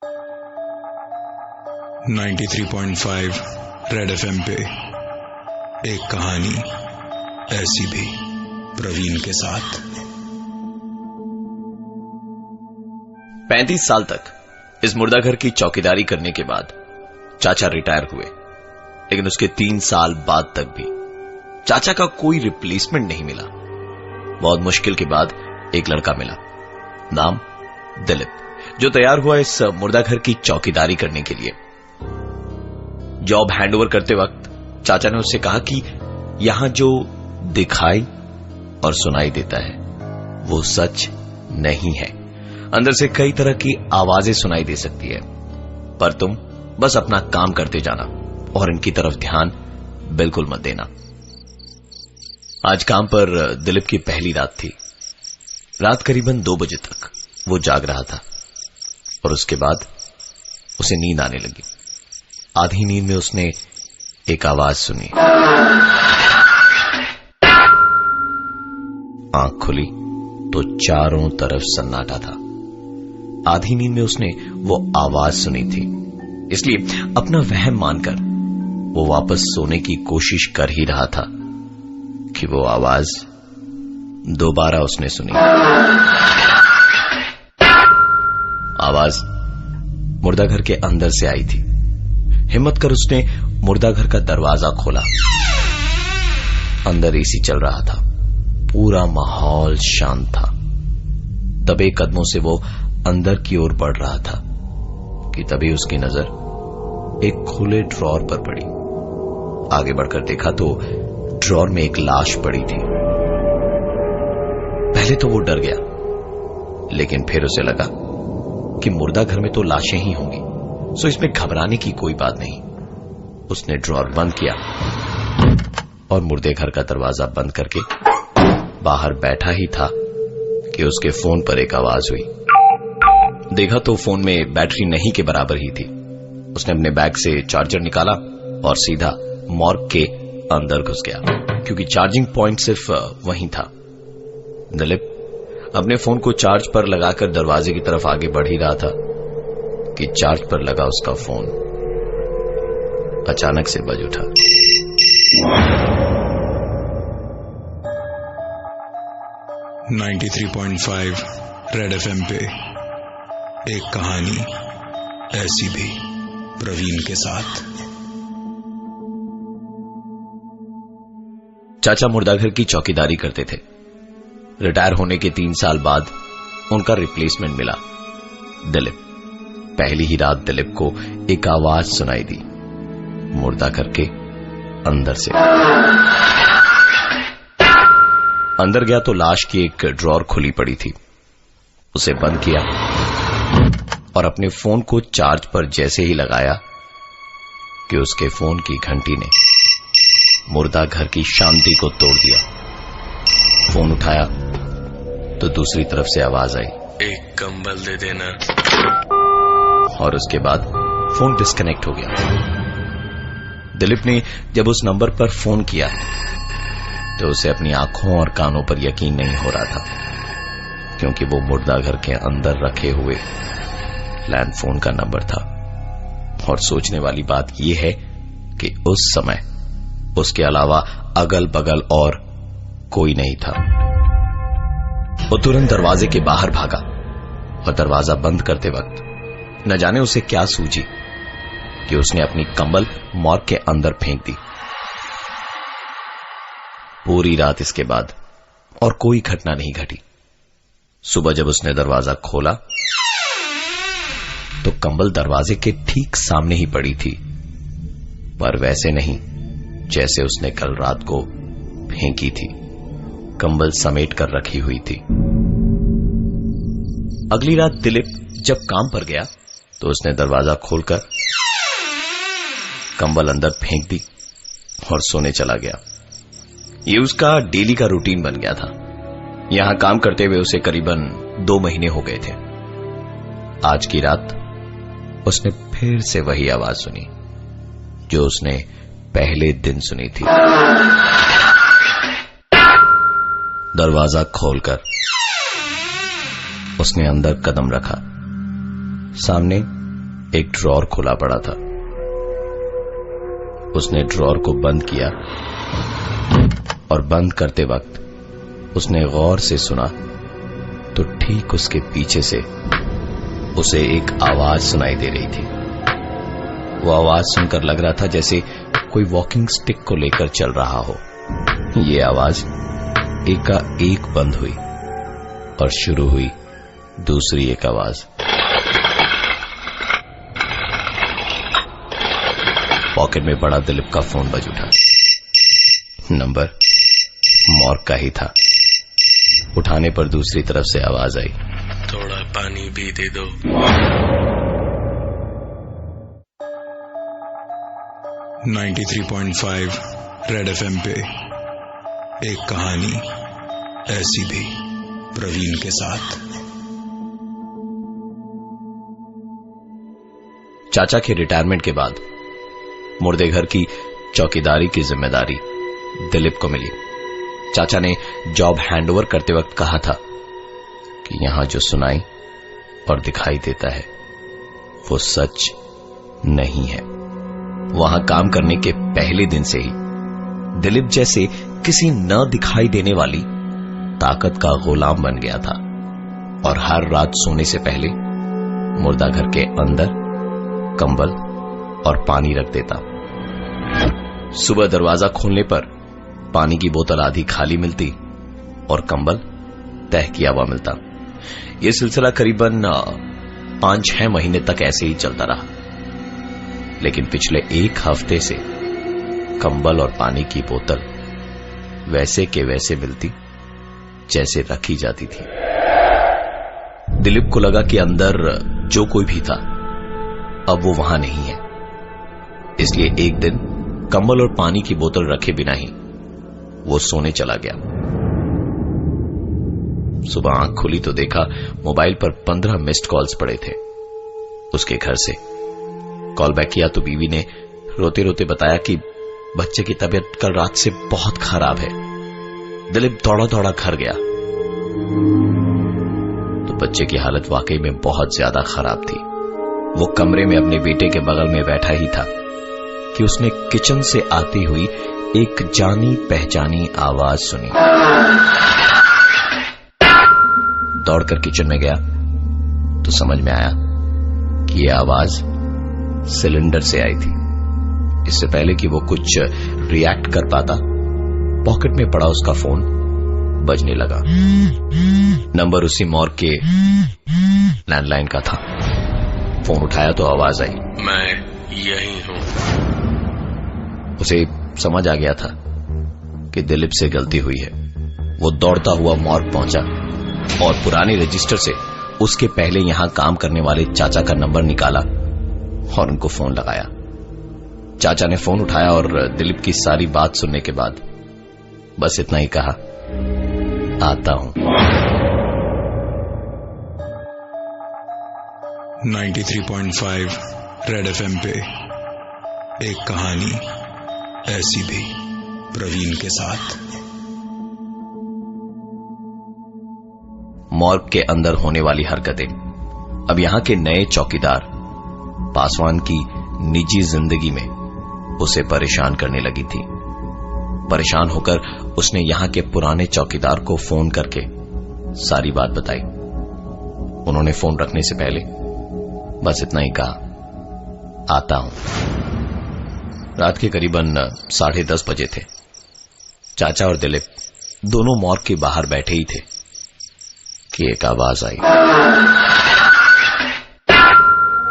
93.5 red FM पे एक कहानी ऐसी भी, प्रवीण के साथ। 35 साल तक इस मुर्दाघर की चौकीदारी करने के बाद चाचा रिटायर हुए, लेकिन उसके 3 साल बाद तक भी चाचा का कोई रिप्लेसमेंट नहीं मिला। बहुत मुश्किल के बाद एक लड़का मिला, नाम दिलीप, जो तैयार हुआ इस मुर्दाघर की चौकीदारी करने के लिए। जॉब हैंडओवर करते वक्त चाचा ने उससे कहा कि यहां जो दिखाई और सुनाई देता है वो सच नहीं है। अंदर से कई तरह की आवाजें सुनाई दे सकती है, पर तुम बस अपना काम करते जाना और इनकी तरफ ध्यान बिल्कुल मत देना। आज काम पर दिलीप की पहली रात थी। रात करीबन 2 बजे तक वो जाग रहा था और उसके बाद उसे नींद आने लगी। आधी नींद में उसने एक आवाज सुनी। आंख खुली तो चारों तरफ सन्नाटा था। आधी नींद में उसने वो आवाज सुनी थी, इसलिए अपना वहम मानकर वो वापस सोने की कोशिश कर ही रहा था कि वो आवाज दोबारा उसने सुनी। आवाज मुर्दाघर के अंदर से आई थी। हिम्मत कर उसने मुर्दाघर का दरवाजा खोला। अंदर एसी चल रहा था, पूरा माहौल शांत था। दबे कदमों से वो अंदर की ओर बढ़ रहा था कि तभी उसकी नजर एक खुले ड्रॉर पर पड़ी। आगे बढ़कर देखा तो ड्रॉर में एक लाश पड़ी थी। पहले तो वो डर गया, लेकिन फिर उसे लगा कि मुर्दाघर में तो लाशें ही होंगी, सो इसमें घबराने की कोई बात नहीं। उसने ड्रॉर बंद किया और मुर्दे घर का दरवाजा बंद करके बाहर बैठा ही था कि उसके फोन पर एक आवाज हुई। देखा तो फोन में बैटरी नहीं के बराबर ही थी। उसने अपने बैग से चार्जर निकाला और सीधा मॉर्ग के अंदर घुस गया, क्योंकि चार्जिंग पॉइंट सिर्फ वहीं था। दिलीप अपने फोन को चार्ज पर लगाकर दरवाजे की तरफ आगे बढ़ ही रहा था कि चार्ज पर लगा उसका फोन अचानक से बज उठा। .5 रेड एफएम पे एक कहानी ऐसी भी, प्रवीण के साथ। चाचा मुर्दाघर की चौकीदारी करते थे। रिटायर होने के 3 साल बाद उनका रिप्लेसमेंट मिला, दिलीप। पहली ही रात दिलीप को एक आवाज सुनाई दी मुर्दाघर के अंदर से। अंदर गया तो लाश की एक ड्रॉर खुली पड़ी थी। उसे बंद किया और अपने फोन को चार्ज पर जैसे ही लगाया कि उसके फोन की घंटी ने मुर्दाघर की शांति को तोड़ दिया। फोन उठाया तो दूसरी तरफ से आवाज आई, एक कंबल दे देना। और उसके बाद फोन डिस्कनेक्ट हो गया। दिलीप ने जब उस नंबर पर फोन किया तो उसे अपनी आंखों और कानों पर यकीन नहीं हो रहा था, क्योंकि वो मुर्दाघर के अंदर रखे हुए लैंडफोन का नंबर था। और सोचने वाली बात यह है कि उस समय उसके अलावा अगल बगल और कोई नहीं था। वो तुरंत दरवाजे के बाहर भागा और दरवाजा बंद करते वक्त न जाने उसे क्या सूझी कि उसने अपनी कंबल मॉर्ग के अंदर फेंक दी। पूरी रात इसके बाद और कोई घटना नहीं घटी। सुबह जब उसने दरवाजा खोला तो कंबल दरवाजे के ठीक सामने ही पड़ी थी, पर वैसे नहीं जैसे उसने कल रात को फेंकी थी। कंबल समेट कर रखी हुई थी। अगली रात दिलीप जब काम पर गया तो उसने दरवाजा खोलकर कंबल अंदर फेंक दी और सोने चला गया। ये उसका डेली का रूटीन बन गया था। यहां काम करते हुए उसे करीबन 2 महीने हो गए थे। आज की रात उसने फिर से वही आवाज सुनी जो उसने पहले दिन सुनी थी। दरवाजा खोलकर उसने अंदर कदम रखा। सामने एक ड्रॉर खुला पड़ा था। उसने ड्रॉर को बंद किया और बंद करते वक्त उसने गौर से सुना तो ठीक उसके पीछे से उसे एक आवाज सुनाई दे रही थी। वो आवाज सुनकर लग रहा था जैसे कोई वॉकिंग स्टिक को लेकर चल रहा हो। ये आवाज एकाएक बंद हुई और शुरू हुई दूसरी एक आवाज। पॉकेट में पड़ा दिलीप का फोन बज उठा। नंबर मॉर्ग का ही था। उठाने पर दूसरी तरफ से आवाज आई, थोड़ा पानी भी दे दो। नाइन्टी 93.5 रेड एफएम पे एक कहानी ऐसी भी, प्रवीण के साथ। चाचा के रिटायरमेंट के बाद मुर्दे घर की चौकीदारी की जिम्मेदारी दिलीप को मिली। चाचा ने जॉब हैंडओवर करते वक्त कहा था कि यहां जो सुनाई और दिखाई देता है वो सच नहीं है। वहां काम करने के पहले दिन से ही दिलीप जैसे किसी न दिखाई देने वाली ताकत का गुलाम बन गया था और हर रात सोने से पहले मुर्दा घर के अंदर कंबल और पानी रख देता। सुबह दरवाजा खोलने पर पानी की बोतल आधी खाली मिलती और कंबल तह किया हुआ मिलता। यह सिलसिला करीबन 5-6 महीने तक ऐसे ही चलता रहा, लेकिन पिछले एक हफ्ते से कंबल और पानी की बोतल वैसे के वैसे मिलती जैसे रखी जाती थी। दिलीप को लगा कि अंदर जो कोई भी था अब वो वहां नहीं है, इसलिए एक दिन कंबल और पानी की बोतल रखे बिना ही वो सोने चला गया। सुबह आंख खुली तो देखा मोबाइल पर 15 मिस्ड कॉल्स पड़े थे उसके घर से। कॉल बैक किया तो बीवी ने रोते रोते बताया कि बच्चे की तबीयत कल रात से बहुत खराब है। दिलीप दौड़ा दौड़ा घर गया तो बच्चे की हालत वाकई में बहुत ज्यादा खराब थी। वो कमरे में अपने बेटे के बगल में बैठा ही था कि उसने किचन से आती हुई एक जानी पहचानी आवाज सुनी। दौड़कर किचन में गया तो समझ में आया कि यह आवाज सिलेंडर से आई थी। इससे पहले कि वो कुछ रिएक्ट कर पाता, पॉकेट में पड़ा उसका फोन बजने लगा। नंबर उसी मॉर्ग के लैंडलाइन का था। फोन उठाया तो आवाज आई, मैं यही हूं। उसे समझ आ गया था कि दिलीप से गलती हुई है। वो दौड़ता हुआ मॉर्ग पहुंचा और पुराने रजिस्टर से उसके पहले यहां काम करने वाले चाचा का नंबर निकाला और उनको फोन लगाया। चाचा ने फोन उठाया और दिलीप की सारी बात सुनने के बाद बस इतना ही कहा, आता हूं। 93.5 रेड एफएम पे एक कहानी ऐसी भी, प्रवीण के साथ। मॉर्ग के अंदर होने वाली हरकतें अब यहां के नए चौकीदार पासवान की निजी जिंदगी में उसे परेशान करने लगी थी। परेशान होकर उसने यहां के पुराने चौकीदार को फोन करके सारी बात बताई। उन्होंने फोन रखने से पहले बस इतना ही कहा, आता हूं। रात के करीबन 10:30 बजे थे। चाचा और दिलीप दोनों मॉर्ग के बाहर बैठे ही थे कि एक आवाज आई।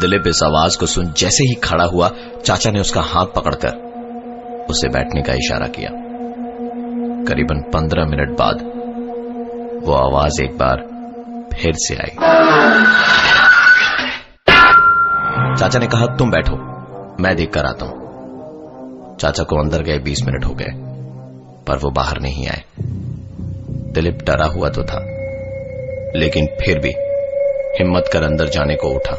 दिलीप इस आवाज को सुन जैसे ही खड़ा हुआ, चाचा ने उसका हाथ पकड़कर उसे बैठने का इशारा किया। करीबन 15 मिनट बाद वो आवाज एक बार फिर से आई। चाचा ने कहा, तुम बैठो, मैं देखकर आता हूं। चाचा को अंदर गए 20 मिनट हो गए, पर वो बाहर नहीं आए। दिलीप डरा हुआ तो था, लेकिन फिर भी हिम्मत कर अंदर जाने को उठा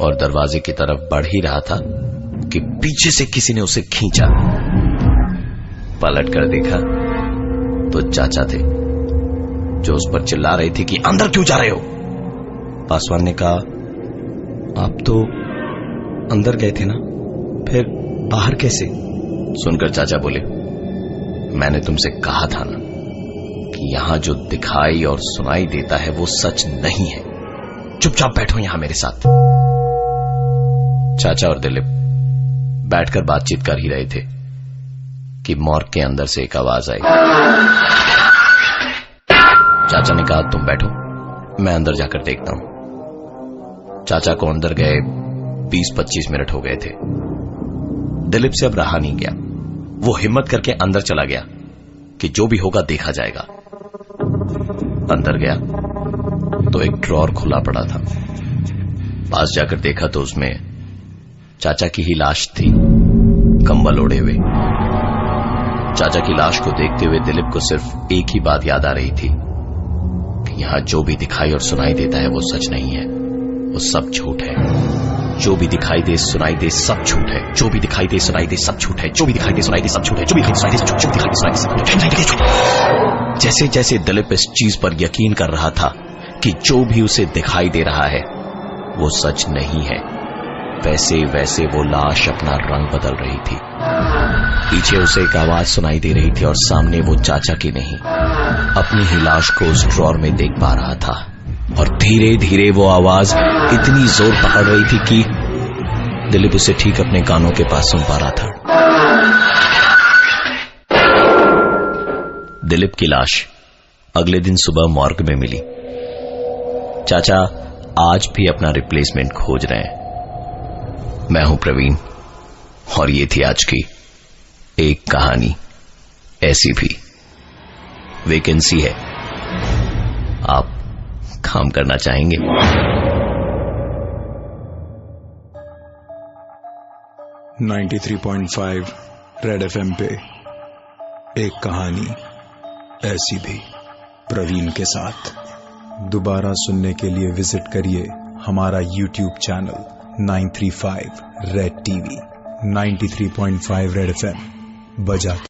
और दरवाजे की तरफ बढ़ ही रहा था कि पीछे से किसी ने उसे खींचा। पलट कर देखा तो चाचा थे, जो उस पर चिल्ला रहे थे कि अंदर क्यों जा रहे हो। पासवान ने कहा, आप तो अंदर गए थे ना, फिर बाहर कैसे? सुनकर चाचा बोले, मैंने तुमसे कहा था ना कि यहां जो दिखाई और सुनाई देता है वो सच नहीं है। चुपचाप बैठो यहां मेरे साथ। चाचा और दिलीप बैठकर बातचीत कर ही रहे थे कि मॉर्ग के अंदर से एक आवाज आई। चाचा ने कहा, तुम बैठो, मैं अंदर जाकर देखता हूं। चाचा को अंदर गए 20-25 मिनट हो गए थे। दिलीप से अब रहा नहीं गया। वो हिम्मत करके अंदर चला गया कि जो भी होगा देखा जाएगा। अंदर गया तो एक ड्रॉर खुला पड़ा था। पास जाकर देखा तो उसमें चाचा की ही लाश थी, कंबल ओढ़े हुए। चाचा की लाश को देखते हुए दिलीप को सिर्फ एक ही बात याद आ रही थी कि यहां जो भी दिखाई और सुनाई देता है वो सच नहीं है, वो सब झूठ है। जो भी दिखाई दे सुनाई दे सब झूठ है। जो भी दिखाई दे सुनाई दे सब झूठ है। जो भी दिखाई दे सुनाई दे सब झूठ है। जो भी दिखाई दे सुनाई दे सब झूठ, जो भी दिखाई दे सुनाई दे सब झूठ। जैसे जैसे दिलीप इस चीज पर यकीन कर रहा था कि जो भी उसे दिखाई दे रहा है वो सच नहीं है, वैसे वैसे वो लाश अपना रंग बदल रही थी। पीछे उसे एक आवाज सुनाई दे रही थी और सामने वो चाचा की नहीं, अपनी ही लाश को उस ड्रॉर में देख पा रहा था। और धीरे धीरे वो आवाज इतनी जोर पकड़ रही थी कि दिलीप उसे ठीक अपने कानों के पास सुन पा रहा था। दिलीप की लाश अगले दिन सुबह मॉर्ग में मिली। चाचा आज भी अपना रिप्लेसमेंट खोज रहे हैं। मैं हूं प्रवीण और ये थी आज की एक कहानी ऐसी भी। वैकेंसी है, आप काम करना चाहेंगे? 93.5 रेड एफएम पे एक कहानी ऐसी भी, प्रवीण के साथ। दोबारा सुनने के लिए विजिट करिए हमारा YouTube channel 935 red TV. 93.5 red FM बजाते